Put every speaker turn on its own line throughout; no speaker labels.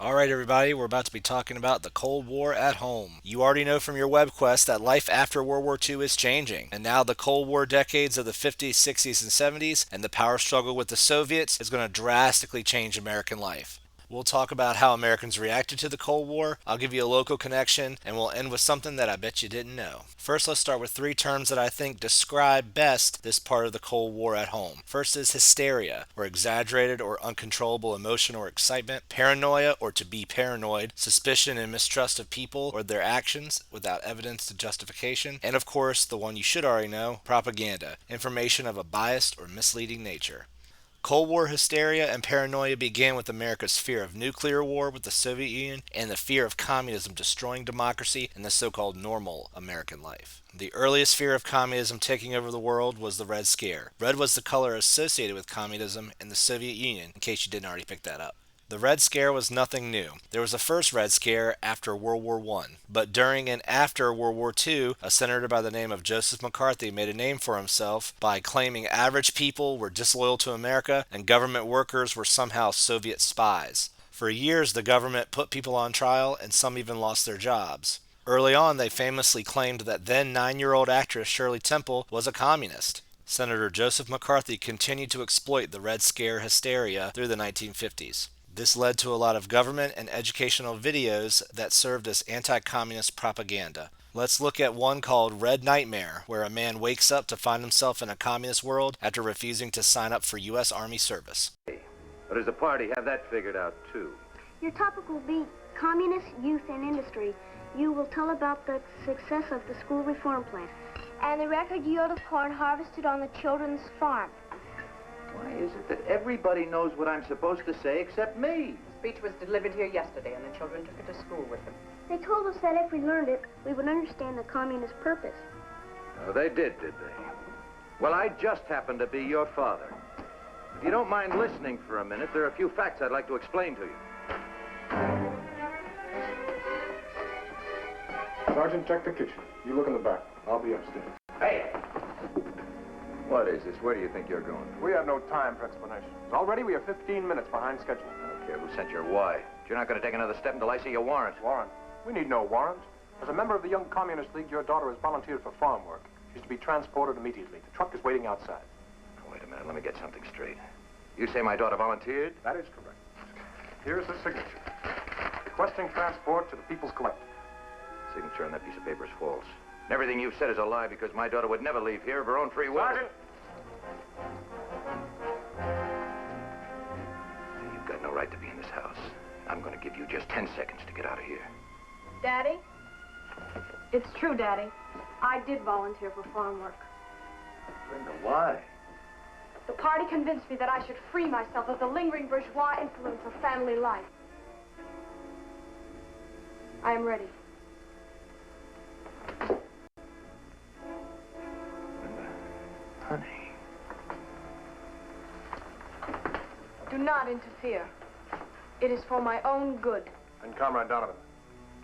Alright everybody, we're about to be talking about the Cold War at home. You already know from your web quest that life after World War II is changing, and now the Cold War decades of the 50s, 60s, and 70s and the power struggle with the Soviets is going to drastically change American life. We'll talk about how Americans reacted to the Cold War, I'll give you a local connection, and we'll end with something that I bet you didn't know. First, let's start with three terms that I think describe best this part of the Cold War at home. First is hysteria, or exaggerated or uncontrollable emotion or excitement, paranoia, or to be paranoid, suspicion and mistrust of people or their actions without evidence to justification, and of course, the one you should already know, propaganda, information of a biased or misleading nature. Cold War hysteria and paranoia began with America's fear of nuclear war with the Soviet Union and the fear of communism destroying democracy and the so-called normal American life. The earliest fear of communism taking over the world was the Red Scare. Red was the color associated with communism in the Soviet Union, in case you didn't already pick that up. The Red Scare was nothing new. There was a first Red Scare after World War I, but during and after World War II, a senator by the name of Joseph McCarthy made a name for himself by claiming average people were disloyal to America and government workers were somehow Soviet spies. For years, the government put people on trial and some even lost their jobs. Early on, they famously claimed that then 9-year-old actress Shirley Temple was a communist. Senator Joseph McCarthy continued to exploit the Red Scare hysteria through the 1950s. This led to a lot of government and educational videos that served as anti-communist propaganda. Let's look at one called Red Nightmare, where a man wakes up to find himself in a communist world after refusing to sign up for U.S. Army service.
Or does the party have that figured out, too?
Your topic will be Communist Youth and Industry. You will tell about the success of the school reform plan and the record yield of corn harvested on the children's farm.
Why is it that everybody knows what I'm supposed to say except me?
The speech was delivered here yesterday, and the children took it to school with them.
They told us that if we learned it, we would understand the communist purpose.
Oh, they did they? Well, I just happen to be your father. If you don't mind listening for a minute, there are a few facts I'd like to explain to you.
Sergeant, check the kitchen. You look in the back. I'll be upstairs.
Hey! What is this? Where do you think you're going?
We have no time for explanations. Already, we are 15 minutes behind schedule.
Okay, who sent your why? You're not going to take another step until I see your warrant.
Warrant? We need no warrant. As a member of the Young Communist League, your daughter has volunteered for farm work. She's to be transported immediately. The truck is waiting outside.
Wait a minute, let me get something straight. You say my daughter volunteered?
That is correct. Here's the signature. Requesting transport to the People's Collective.
Signature on that piece of paper is false. And everything you've said is a lie because my daughter would never leave here of her own free will.
Sergeant!
You've got no right to be in this house. I'm going to give you just 10 seconds to get out of here.
Daddy? It's true, Daddy. I did volunteer for farm work.
Linda, why?
The party convinced me that I should free myself of the lingering bourgeois influence of family life. I am ready.
Linda, honey.
Do not interfere. It is for my own good.
And Comrade Donovan,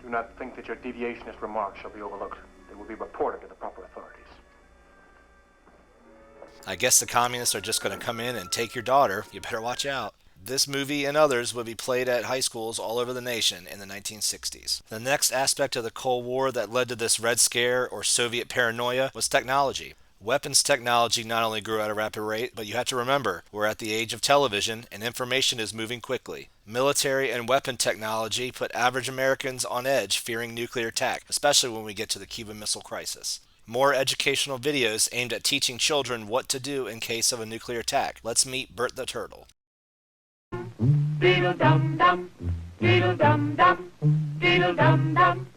do not think that your deviationist remarks shall be overlooked. They will be reported to the proper authorities.
I guess the communists are just going to come in and take your daughter. You better watch out. This movie and others would be played at high schools all over the nation in the 1960s. The next aspect of the Cold War that led to this Red Scare or Soviet paranoia was technology. Weapons technology not only grew at a rapid rate, but you have to remember, we're at the age of television and information is moving quickly. Military and weapon technology put average Americans on edge fearing nuclear attack, especially when we get to the Cuban Missile Crisis. More educational videos aimed at teaching children what to do in case of a nuclear attack. Let's meet Bert the Turtle.
Beedle-dum-dum, beedle-dum-dum, beedle-dum-dum.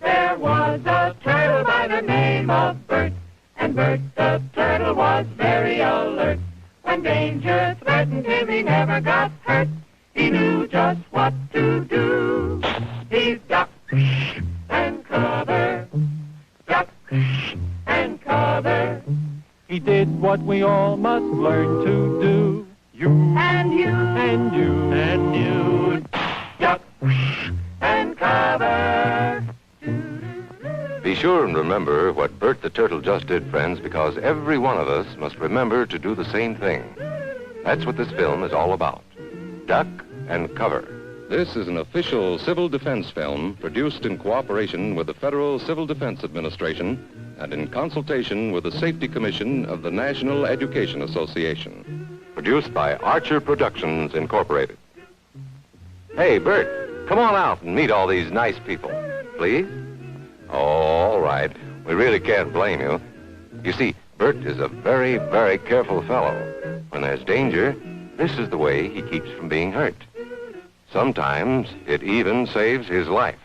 There was a turtle by the name of Bert, and Bert the turtle was very alert. When danger threatened him, he never got hurt. He knew just what to do. He ducked and covered, ducked and covered.
He did what we all must learn to do. You
And you
and you
and you duck and cover.
Be sure and remember what Bert the Turtle just did, friends, because every one of us must remember to do the same thing. That's what this film is all about. Duck and cover. This is an official civil defense film produced in cooperation with the Federal Civil Defense Administration and in consultation with the Safety Commission of the National Education Association. Produced by Archer Productions, Incorporated. Hey, Bert, come on out and meet all these nice people, please. Oh, all right. We really can't blame you. You see, Bert is a very, very careful fellow. When there's danger, this is the way he keeps from being hurt. Sometimes it even saves his life.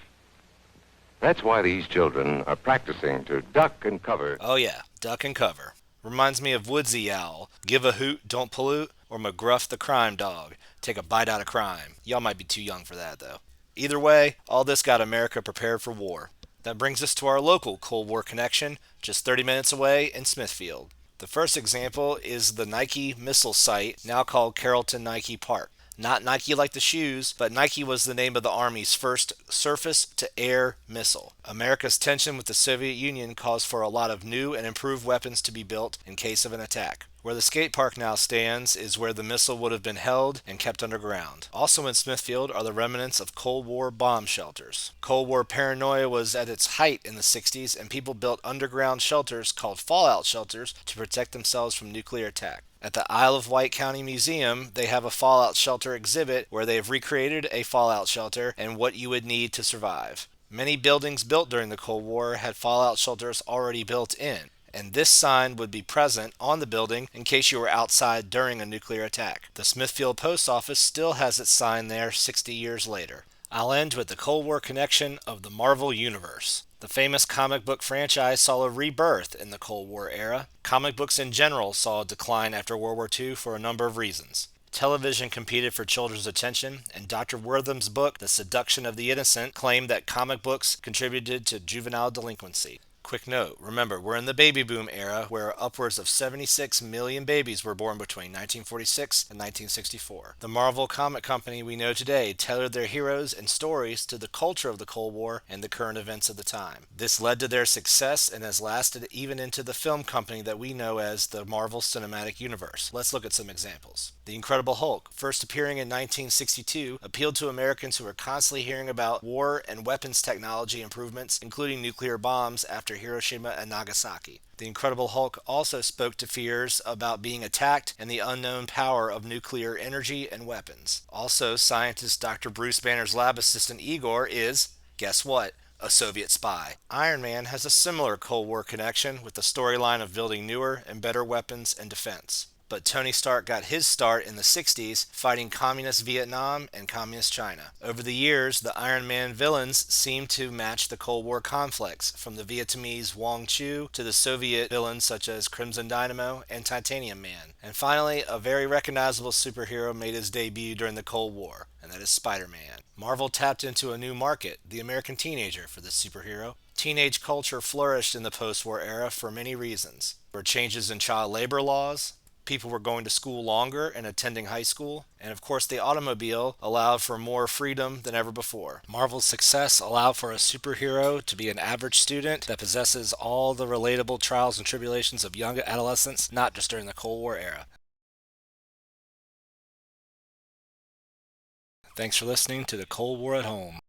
That's why these children are practicing to duck and cover.
Oh yeah, duck and cover. Reminds me of Woodsy Owl, Give a Hoot, Don't Pollute, or McGruff the Crime Dog, Take a Bite Out of Crime. Y'all might be too young for that, though. Either way, all this got America prepared for war. That brings us to our local Cold War connection, just 30 minutes away in Smithfield. The first example is the Nike missile site, now called Carrollton Nike Park. Not Nike like the shoes, but Nike was the name of the Army's first surface-to-air missile. America's tension with the Soviet Union caused for a lot of new and improved weapons to be built in case of an attack. Where the skate park now stands is where the missile would have been held and kept underground. Also in Smithfield are the remnants of Cold War bomb shelters. Cold War paranoia was at its height in the 60s, and people built underground shelters called fallout shelters to protect themselves from nuclear attack. At the Isle of Wight County Museum, they have a fallout shelter exhibit where they have recreated a fallout shelter and what you would need to survive. Many buildings built during the Cold War had fallout shelters already built in, and this sign would be present on the building in case you were outside during a nuclear attack. The Smithfield Post Office still has its sign there 60 years later. I'll end with the Cold War connection of the Marvel Universe. The famous comic book franchise saw a rebirth in the Cold War era. Comic books in general saw a decline after World War II for a number of reasons. Television competed for children's attention, and Dr. Wortham's book, The Seduction of the Innocent, claimed that comic books contributed to juvenile delinquency. Quick note, remember, we're in the baby boom era where upwards of 76 million babies were born between 1946 and 1964. The Marvel comic company we know today tailored their heroes and stories to the culture of the Cold War and the current events of the time. This led to their success and has lasted even into the film company that we know as the Marvel Cinematic Universe. Let's look at some examples. The Incredible Hulk, first appearing in 1962, appealed to Americans who were constantly hearing about war and weapons technology improvements, including nuclear bombs after Hiroshima and Nagasaki. The Incredible Hulk also spoke to fears about being attacked and the unknown power of nuclear energy and weapons. Also, scientist Dr. Bruce Banner's lab assistant Igor is, guess what? A Soviet spy. Iron Man has a similar Cold War connection with the storyline of building newer and better weapons and defense. But Tony Stark got his start in the 60s fighting communist Vietnam and communist China. Over the years, the Iron Man villains seemed to match the Cold War conflicts, from the Vietnamese Wong Chu to the Soviet villains such as Crimson Dynamo and Titanium Man. And finally, a very recognizable superhero made his debut during the Cold War, and that is Spider-Man. Marvel tapped into a new market, the American teenager, for this superhero. Teenage culture flourished in the post-war era for many reasons. There were changes in child labor laws, people were going to school longer and attending high school, and of course the automobile allowed for more freedom than ever before. Marvel's success allowed for a superhero to be an average student that possesses all the relatable trials and tribulations of young adolescents, not just during the Cold War era. Thanks for listening to the Cold War at Home.